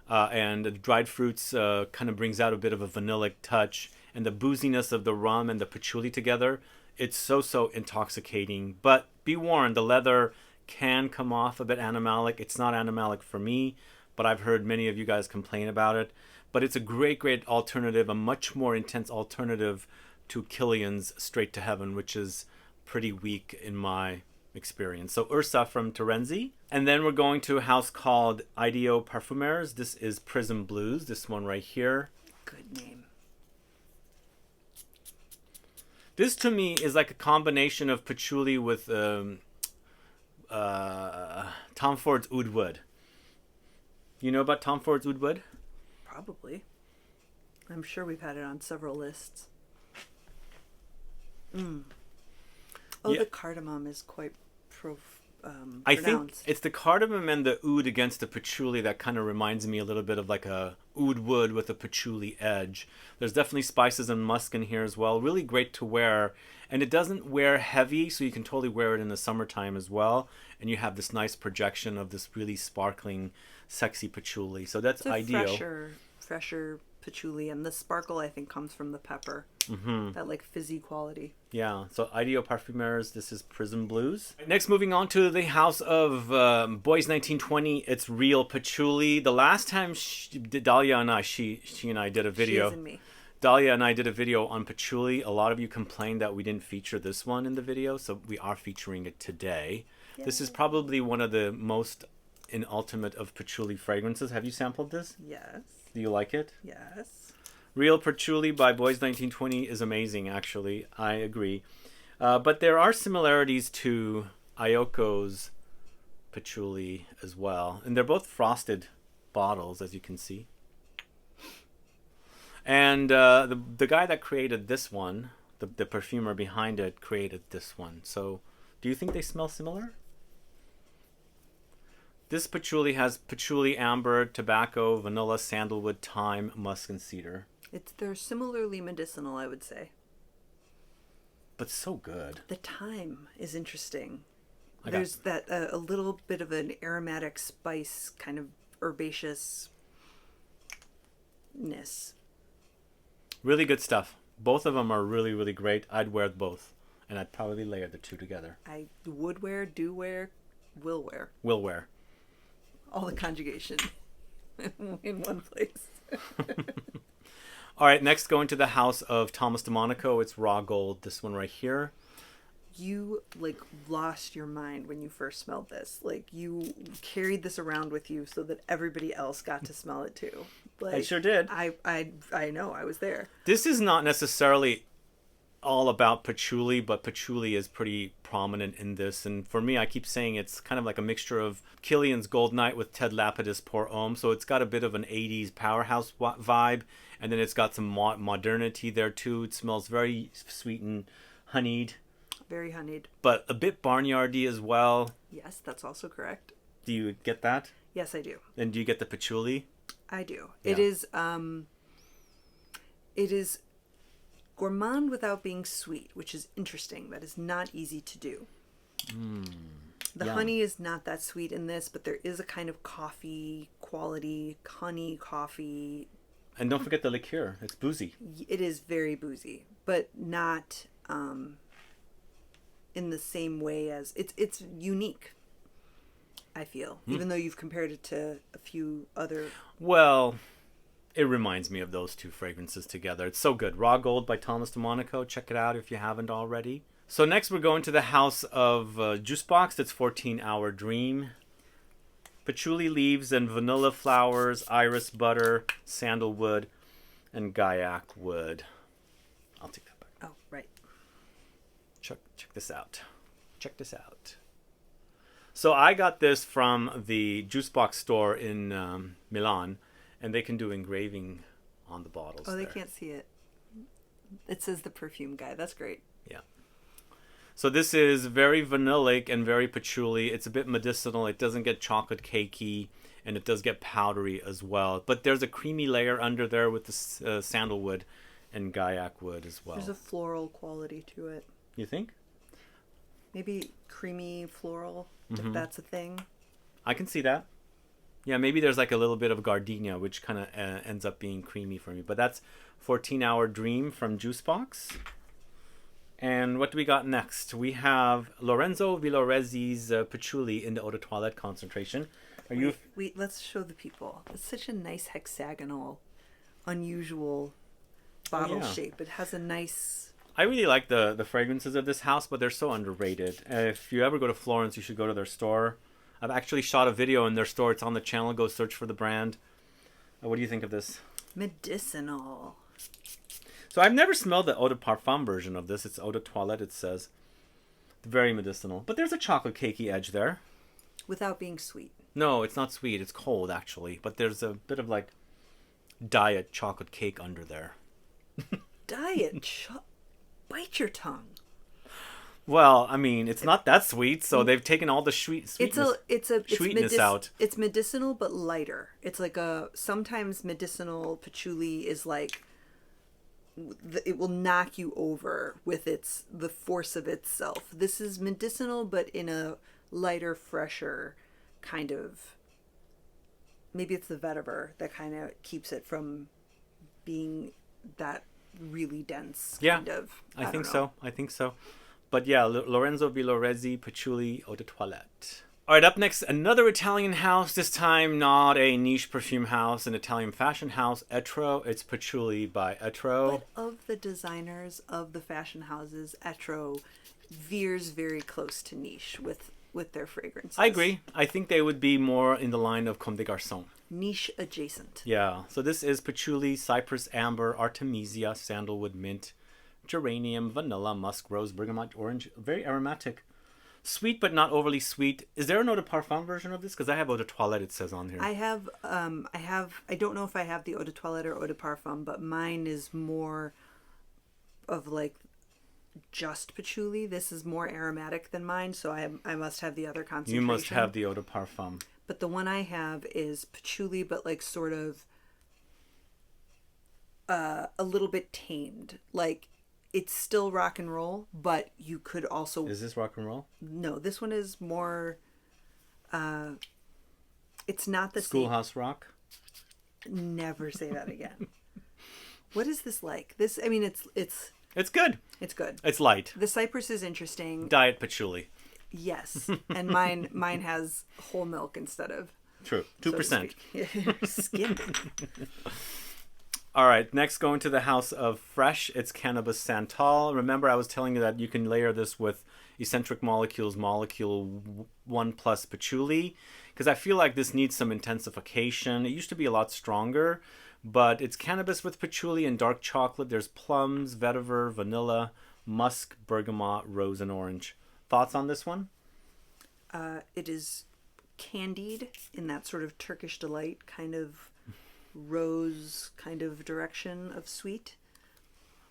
And the dried fruits kind of brings out a bit of a vanillic touch. And the booziness of the rum and the patchouli together, it's so intoxicating. But be warned, the leather can come off a bit animalic. It's not animalic for me, but I've heard many of you guys complain about it. But it's a great alternative, a much more intense alternative to Kilian's Straight to Heaven, which is pretty weak in my experience. So Ursa from Terenzi. And then we're going to a house called IDEO Parfumeurs. This is Prism Blues, this one right here. Good name. This to me is like a combination of patchouli with Tom Ford's Oud Wood. You know about Tom Ford's Oud Wood? Probably. I'm sure we've had it on several lists. Oh, the cardamom is quite I think it's the cardamom and the oud against the patchouli that kind of reminds me a little bit of like a oud wood with a patchouli edge. There's definitely spices and musk in here as well. Really great to wear. And it doesn't wear heavy, so you can totally wear it in the summertime as well. And you have this nice projection of this really sparkling, sexy patchouli. So that's ideal. Fresher patchouli, and the sparkle I think comes from the pepper. That like fizzy quality. Yeah, so IDEO Parfumeurs, this is Prism Blues. Next, moving on to the house of Boys 1920, it's Real Patchouli. The last time Dahlia and I, she and I did a video. She and me. Dahlia and I did a video on patchouli. A lot of you complained that we didn't feature this one in the video, so we are featuring it today. Yay. This is probably one of the most ultimate of patchouli fragrances. Have you sampled this? Yes. Do you like it? Yes. Real Patchouli by Boys 1920 is amazing, actually. I agree. But there are similarities to Ayoko's patchouli as well. And they're both frosted bottles, as you can see. And the guy that created this one, the perfumer behind it, created this one. So do you think they smell similar? This patchouli has patchouli, amber, tobacco, vanilla, sandalwood, thyme, musk, and cedar. They're similarly medicinal, I would say. But so good. The thyme is interesting. There's that a little bit of an aromatic spice, kind of herbaceousness. Really good stuff. Both of them are really, really great. I'd wear both. And I'd probably layer the two together. I would wear, do wear, will wear. Will wear. All the conjugation in one place. All right, next going to the house of Thomas DeMonico. It's raw gold. This one right here. You like lost your mind when you first smelled this. Like you carried this around with you so that everybody else got to smell it too. Like, I sure did. I know, I was there. This is not necessarily all about patchouli, but patchouli is pretty prominent in this. And for me, I keep saying it's kind of like a mixture of Killian's Gold Night with Ted Lapidus Pour Homme. So it's got a bit of an 80s powerhouse vibe. And then it's got some modernity there too. It smells very sweet and honeyed. Very honeyed. But a bit barnyardy as well. Yes, that's also correct. Do you get that? Yes, I do. And do you get the patchouli? I do. Yeah. It is gourmand without being sweet, which is interesting. That is not easy to do. The honey is not that sweet in this, but there is a kind of coffee quality, honey coffee. And don't forget the liqueur. It's boozy. It is very boozy, but not in the same way as it's unique. I feel, even though you've compared it to a few other. Well, it reminds me of those two fragrances together. It's so good. Raw Gold by Thomas DeMonico. Check it out if you haven't already. So next we're going to the house of Juice Box. It's 14-Hour Dream. Patchouli leaves and vanilla flowers, iris butter, sandalwood, and gaiac wood. I'll take that back. Oh, right. Check this out. Check this out. So I got this from the Juice Box store in Milan, and they can do engraving on the bottles. Oh, they there. can't see it. It says the perfume guy. That's great. Yeah. So this is very vanillic and very patchouli. It's a bit medicinal. It doesn't get chocolate cakey, and it does get powdery as well. But there's a creamy layer under there with the sandalwood and gaiac wood as well. There's a floral quality to it. You think? Maybe creamy floral, if that's a thing. I can see that. Yeah, maybe there's like a little bit of gardenia, which kind of ends up being creamy for me. But that's 14-Hour Dream from Juice Box. And what do we got next? We have Lorenzo Villoresi's Patchouli in the Eau de Toilette concentration. Wait, let's show the people. It's such a nice hexagonal, unusual bottle shape. It has a nice... I really like the fragrances of this house, but they're so underrated. If you ever go to Florence, you should go to their store. I've actually shot a video in their store. It's on the channel. Go search for the brand. What do you think of this? Medicinal. So I've never smelled the Eau de Parfum version of this. It's Eau de Toilette, it says. Very medicinal. But there's a chocolate cakey edge there. Without being sweet. No, it's not sweet. It's cold, actually. But there's a bit of, like, diet chocolate cake under there. Bite your tongue. Well, I mean, it's not that sweet, so they've taken all the sweetness out. It's medicinal, but lighter. It's like sometimes medicinal patchouli is like, it will knock you over with the force of itself. This is medicinal, but in a lighter, fresher kind of, maybe it's the vetiver that kind of keeps it from being that really dense kind of. I think so. But yeah, Lorenzo Villoresi, Patchouli, Eau de Toilette. All right, up next, another Italian house, this time not a niche perfume house, an Italian fashion house, Etro. It's Patchouli by Etro. But of the designers of the fashion houses, Etro veers very close to niche with their fragrances. I agree. I think they would be more in the line of Comme des Garçons. Niche adjacent. Yeah, so this is Patchouli, Cypress Amber, Artemisia, Sandalwood Mint, Geranium, Vanilla, Musk, Rose, Bergamot, Orange. Very aromatic. Sweet, but not overly sweet. Is there an eau de parfum version of this? Because I have eau de toilette, it says on here. I don't know if I have the eau de toilette or eau de parfum, but mine is more of like just patchouli. This is more aromatic than mine, so I must have the other concentration. You must have the eau de parfum. But the one I have is patchouli, but like sort of a little bit tamed. Like, it's still rock and roll, but you could also... Is this rock and roll? No, this one is more... it's not the Schoolhouse Rock? Never say that again. What is this like? This, I mean, it's good. It's good. It's light. The cypress is interesting. Diet patchouli. Yes. And mine has whole milk instead of... True. 2%. So skim. All right, next going to the house of Fresh, it's Cannabis Santal. Remember, I was telling you that you can layer this with Eccentric Molecules Molecule 1 plus Patchouli, because I feel like this needs some intensification. It used to be a lot stronger, but it's cannabis with patchouli and dark chocolate. There's plums, vetiver, vanilla, musk, bergamot, rose, and orange. Thoughts on this one? It is candied in that sort of Turkish delight kind of rose kind of direction of sweet.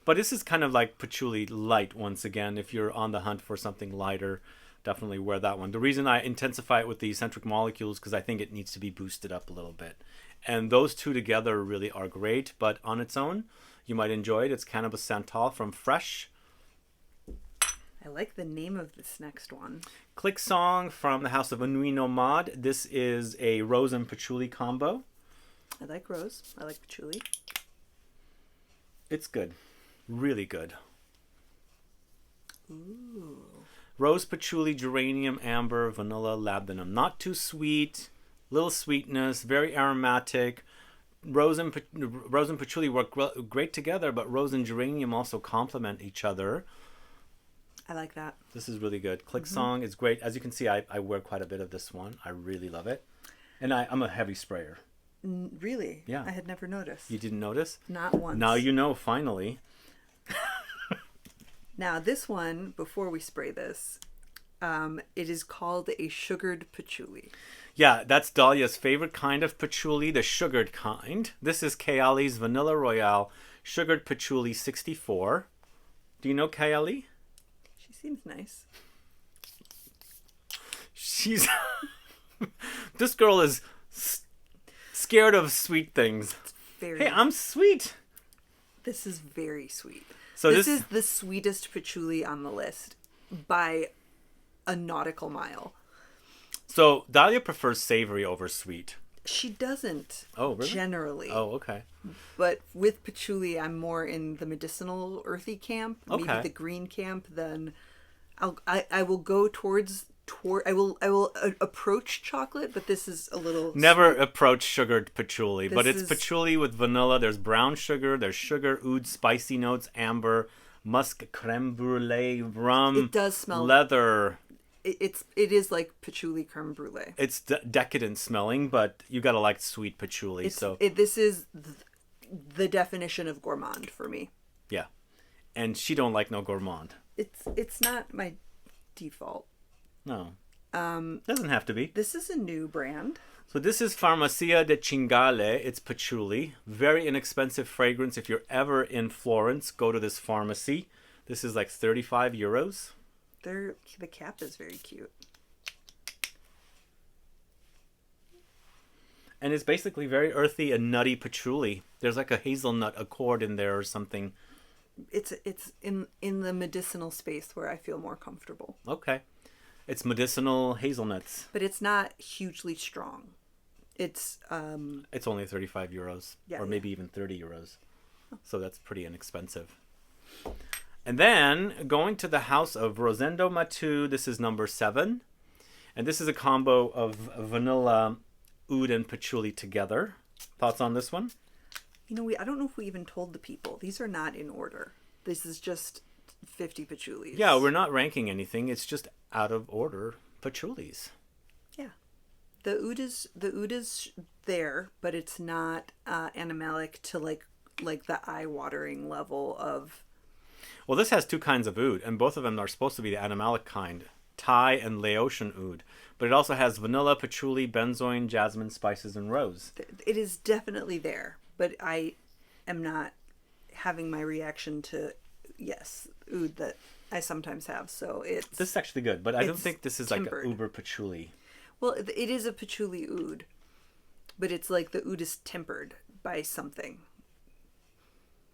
But this is kind of like patchouli light once again. If you're on the hunt for something lighter, definitely wear that one. The reason I intensify it with the eccentric molecules because I think it needs to be boosted up a little bit. And those two together really are great, but on its own, you might enjoy it. It's Cannabis Santal from Fresh. I like the name of this next one. Click Song from the house of Nuit Nomade. This is a rose and patchouli combo. I like rose. I like patchouli. It's good. Really good. Ooh. Rose, patchouli, geranium, amber, vanilla, labdanum. Not too sweet. Little sweetness. Very aromatic. Rose and patchouli work great together, but rose and geranium also complement each other. I like that. This is really good. Click Song is great. As you can see, I wear quite a bit of this one. I really love it. And I'm a heavy sprayer. Really? Yeah. I had never noticed. You didn't notice? Not once. Now you know, finally. Now, this one, before we spray this, it is called a sugared patchouli. Yeah, that's Dahlia's favorite kind of patchouli, the sugared kind. This is Kayali's Vanilla Royale Sugared Patchouli 64. Do you know Kayali? She seems nice. She's... This girl is... scared of sweet things. Hey, I'm sweet. This is very sweet. So this is the sweetest patchouli on the list by a nautical mile. So Dahlia prefers savory over sweet. She doesn't. Oh, really? Generally. Oh, okay. But with patchouli, I'm more in the medicinal earthy camp, maybe Okay. the green camp. Then I will go I will approach chocolate, but this is a little... Never approach sugared patchouli, but This it's is- patchouli with vanilla. There's brown sugar, there's sugar, oud, spicy notes, amber, musk, creme brulee, rum. It does smell... Leather. It is like patchouli creme brulee. It's decadent smelling, but you gotta like sweet patchouli. This is the definition of gourmand for me. Yeah, and she don't like no gourmand. It's not my default. No. Doesn't have to be. This is a new brand. So this is Farmacia de Cingale. It's patchouli. Very inexpensive fragrance. If you're ever in Florence, go to this pharmacy. This is like 35 euros. The cap is very cute. And it's basically very earthy and nutty patchouli. There's like a hazelnut accord in there or something. It's in the medicinal space where I feel more comfortable. Okay. It's medicinal hazelnuts. But it's not hugely strong. It's only 35 euros. Yeah, or yeah. maybe even 30 euros. So that's pretty inexpensive. And then going to the house of Rosendo Matu. This is number 7. And this is a combo of vanilla, oud, and patchouli together. Thoughts on this one? You know, I don't know if we even told the people. These are not in order. This is just 50 patchoulis. Yeah, we're not ranking anything. It's just out of order patchoulis. Yeah. The oud is there, but it's not animalic to like the eye-watering level of... Well, this has 2 kinds of oud, and both of them are supposed to be the animalic kind Thai, and Laotian oud. But it also has vanilla, patchouli, benzoin, jasmine, spices, and rose. It is definitely there, but I am not having my reaction to, yes, oud that I sometimes have. So it's... This is actually good, but I don't think this is tempered. like an uber patchouli. Well, it is a patchouli oud, but it's like the oud is tempered by something.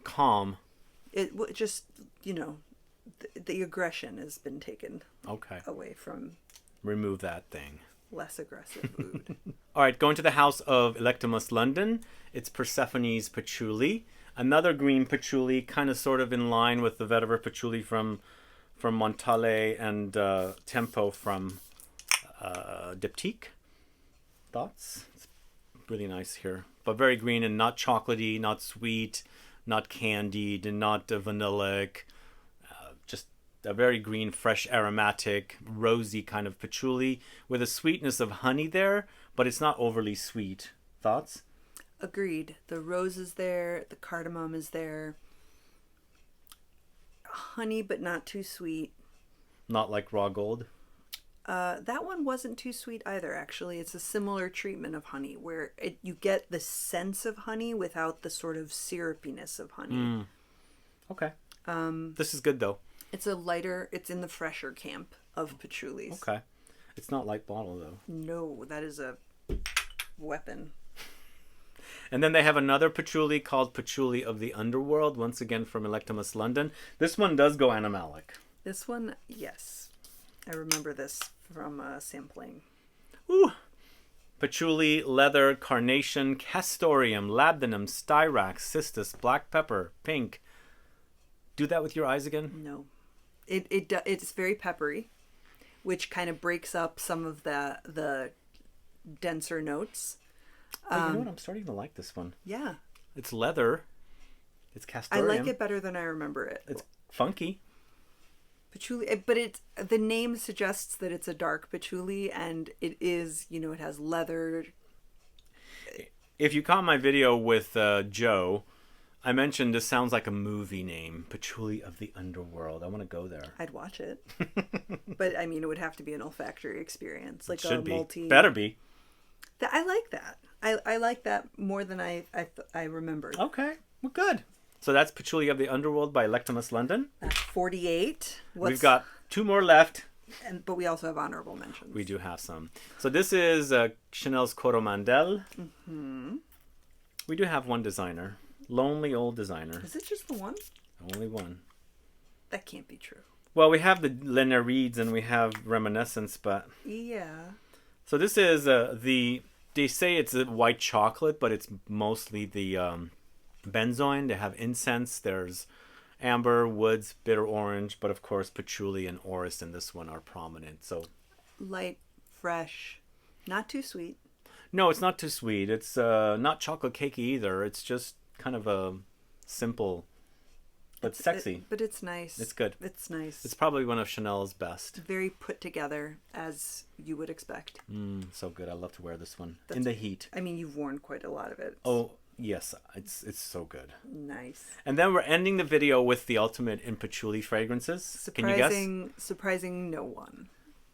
Calm. It just, you know, the aggression has been taken away from... Remove that thing. Less aggressive oud. All right, going to the house of Electimus London. It's Persephone's Patchouli. Another green patchouli, kind of sort of in line with the vetiver patchouli from Montale and Tempo from Diptyque. Thoughts? It's really nice here. But very green and not chocolatey, not sweet, not candied, and not vanillic. Just a very green, fresh, aromatic, rosy kind of patchouli with a sweetness of honey there, but it's not overly sweet. Thoughts? Agreed. The rose is there. The cardamom is there. Honey, but not too sweet. Not like raw gold? That one wasn't too sweet either, actually. It's a similar treatment of honey where you get the sense of honey without the sort of syrupiness of honey. Okay. This is good, though. It's a lighter, it's in the fresher camp of patchoulis. Okay. It's not light bottle, though. No, that is a weapon. And then they have another patchouli called Patchouli of the Underworld, once again from Electimus London. This one does go animalic. This one, yes. I remember this from sampling. Ooh. Patchouli, leather, carnation, castoreum, labdanum, styrax, cistus, black pepper, pink. Do that with your eyes again? No. It's very peppery, which kind of breaks up some of the denser notes. Oh, you know what? I'm starting to like this one. Yeah. It's leather. It's castoreum. I like it better than I remember it. It's funky. Patchouli, but the name suggests that it's a dark patchouli, and it is, you know, it has leather. If you caught my video with Joe, I mentioned this sounds like a movie name, Patchouli of the Underworld. I want to go there. I'd watch it. But, I mean, it would have to be an olfactory experience. Like Should a multi... be. Better be. I like that. I like that more than I remembered. Okay. Well, good. So that's Patchouli of the Underworld by Electimus London. That's 48. We've got 2 more left. But we also have honorable mentions. We do have some. So this is Chanel's Coromandel. Mm-hmm. We do have one designer. Lonely old designer. Is it just the one? Only one. That can't be true. Well, we have the NEREIDES and we have Reminiscence, but... Yeah. So this is they say it's a white chocolate, but it's mostly the benzoin. They have incense. There's amber, woods, bitter orange, but of course patchouli and orris in this one are prominent. So light, fresh, not too sweet. No, it's not too sweet. It's not chocolate cakey either. It's just kind of a simple, but sexy. But it's nice. It's good. It's nice. It's probably one of Chanel's best. Very put together, as you would expect. So good. I love to wear this one in the heat. I mean, you've worn quite a lot of it. Oh, yes. It's so good. Nice. And then we're ending the video with the ultimate in patchouli fragrances. Can you guess? Surprising no one.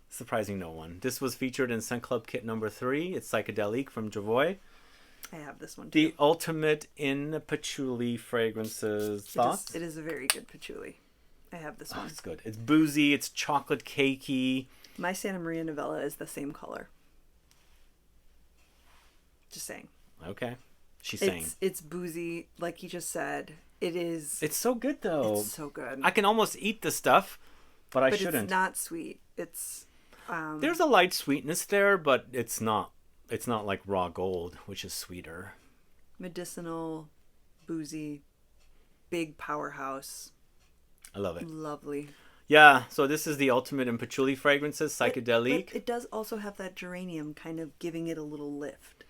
Surprising no one. This was featured in Scent Club Kit number 3. It's Psychedelique from Javoy. I have this one too. The ultimate in patchouli fragrances. Thoughts? It is a very good patchouli. I have this one. It's good. It's boozy. It's chocolate cakey. My Santa Maria Novella is the same color. Just saying. Okay. She's saying. It's boozy, like he just said. It is. It's so good though. It's so good. I can almost eat this stuff, but I shouldn't. It's not sweet. It's. There's a light sweetness there, but it's not. It's not like raw gold, which is sweeter. Medicinal, boozy, big powerhouse. I love it. Lovely. Yeah, so this is the ultimate in patchouli fragrances, Psychedelique. But it does also have that geranium kind of giving it a little lift.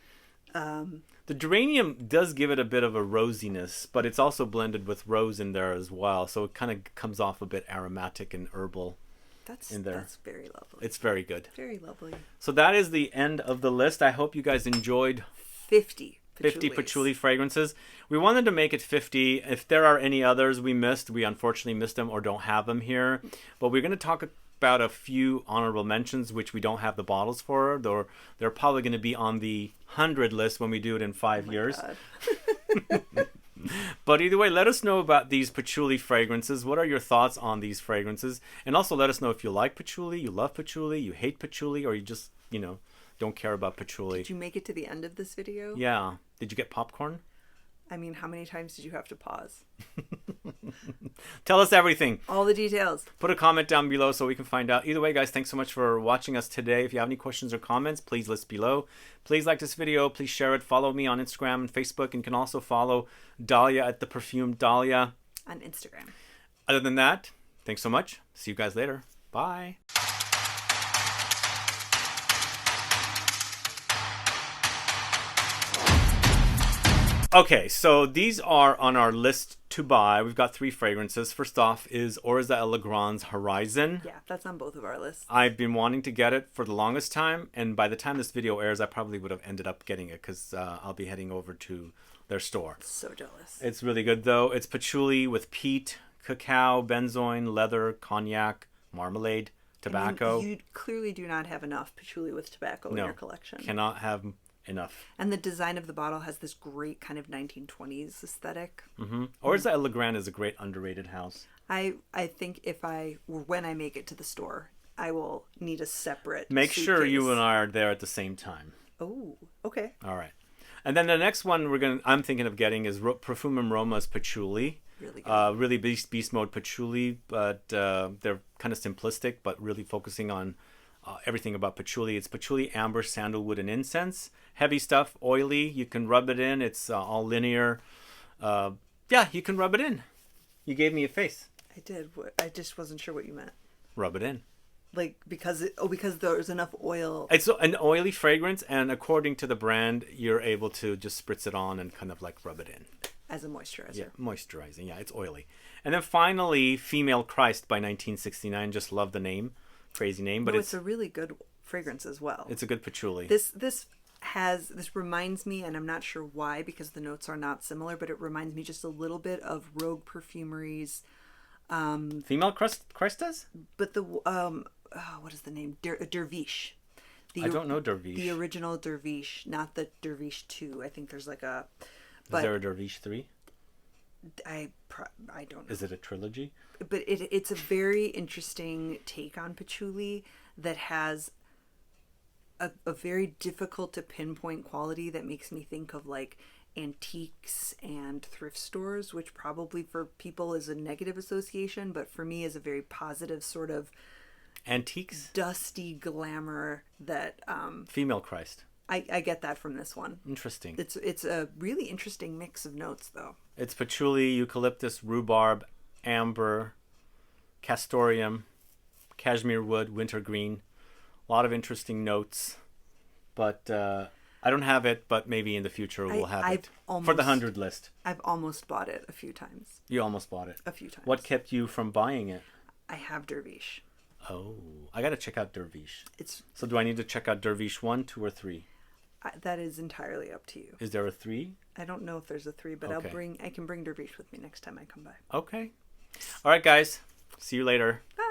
The geranium does give it a bit of a rosiness, but it's also blended with rose in there as well, so it kind of comes off a bit aromatic and herbal. In there. That's very lovely. It's very good. Very lovely. So that is the end of the list. I hope you guys enjoyed 50 patchouli fragrances. We wanted to make it 50. If there are any others we missed, we unfortunately missed them or don't have them here. But we're going to talk about a few honorable mentions, which we don't have the bottles for. They're probably going to be on the 100 list when we do it in 5 years. But either way, let us know about these patchouli fragrances. What are your thoughts on these fragrances? And also let us know if you like patchouli, you love patchouli, you hate patchouli, or you just, you know, don't care about patchouli. Did you make it to the end of this video? Yeah. Did you get popcorn? I mean, how many times did you have to pause? Tell us everything. All the details. Put a comment down below so we can find out. Either way, guys, thanks so much for watching us today. If you have any questions or comments, please list below. Please like this video. Please share it. Follow me on Instagram and Facebook. And you can also follow Dahlia at The Perfumed Dahlia on Instagram. Other than that, thanks so much. See you guys later. Bye. Okay, so these are on our list to buy. We've got 3 fragrances. First off is Orza et Legrand's Horizon. Yeah, that's on both of our lists. I've been wanting to get it for the longest time, and by the time this video airs, I probably would have ended up getting it because I'll be heading over to their store. So jealous. It's really good, though. It's patchouli with peat, cacao, benzoin, leather, cognac, marmalade, tobacco. I mean, you clearly do not have enough patchouli with tobacco in your collection. Cannot have enough. And the design of the bottle has this great kind of 1920s aesthetic. Orza et Legrand is a great underrated house. I think when I make it to the store, I will need a separate Make suitcase. sure you and I are there at the same time. Oh, okay. All right. And then the next one I'm thinking of getting is Parfumum Roma's Patchouli. Really good. Really beast mode patchouli, but they're kind of simplistic, but really focusing on everything about patchouli. It's patchouli, amber, sandalwood, and incense. Heavy stuff, oily. You can rub it in. It's all linear. Yeah, you can rub it in. You gave me a face. I did. I just wasn't sure what you meant. Rub it in. Like, because there's enough oil. It's an oily fragrance, and according to the brand, you're able to just spritz it on and kind of like rub it in. As a moisturizer. Yeah, moisturizing. Yeah, it's oily. And then finally, Female Christ by 1969. Just love the name. Crazy name. But it's a really good fragrance as well. It's a good patchouli. This reminds me, and I'm not sure why because the notes are not similar, but it reminds me just a little bit of Rogue Perfumery's Female Christ does? But the what is the name? Derviche. I don't know Derviche. The original Derviche, not the Derviche 2. I think there's like a... Is there a Derviche 3? I don't know. Is it a trilogy? But it's a very interesting take on patchouli that has a very difficult to pinpoint quality that makes me think of like antiques and thrift stores, which probably for people is a negative association, but for me is a very positive sort of antiques, dusty glamour that Female Christ. I get that from this one. Interesting. It's a really interesting mix of notes though. It's patchouli, eucalyptus, rhubarb, amber, castoreum, cashmere wood, wintergreen. A lot of interesting notes, but I don't have it, but maybe in the future we'll have it for the 100 list. I've almost bought it a few times. You almost bought it? A few times. What kept you from buying it? I have Derviche. Oh, I got to check out Derviche. It's So do I need to check out Derviche 1, 2, or 3? that is entirely up to you. Is there a 3? I don't know if there's a 3, but Okay. I can bring Derviche with me next time I come by. Okay. All right, guys. See you later. Bye.